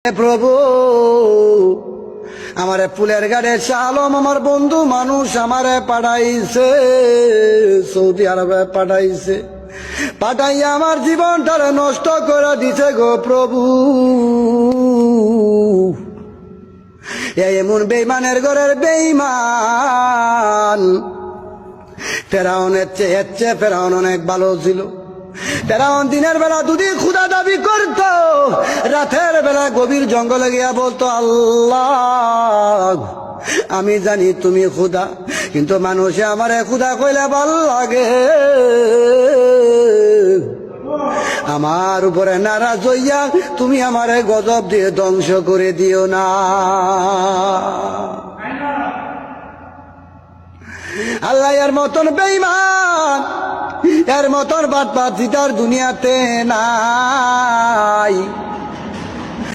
প্রভু আমারে ফুলের গাড়ে শালম আমার বন্ধু মানুষ আমারে পাঠাইছে, সৌদি আরবে পাঠাইছে, পাঠাইয়া আমার জীবনটারে নষ্ট করে দিছে গো প্রভু। এমন বেঈমানের ঘরের বেঈমান। ফেরাউনের চেয়ে ফেরাউন অনেক ভালো ছিল। ফেরাউন দিনের বেলা দুদি ক্ষুধা দাবি করত, রাতের বেলা গভীর জঙ্গলে গিয়া বলতো, আল্লাহ আমি জানি তুমি ক্ষুধা, কিন্তু মানুষে আমারে ক্ষুধা কইলে ভাল লাগে, আমার উপরে নারাজ হইয়া তুমি আমারে গজব দিয়ে ধ্বংস করে দিও না। আল্লাহ এর মতন বেঈমান, এর মতন বাটপার দুনিয়াতে নাই।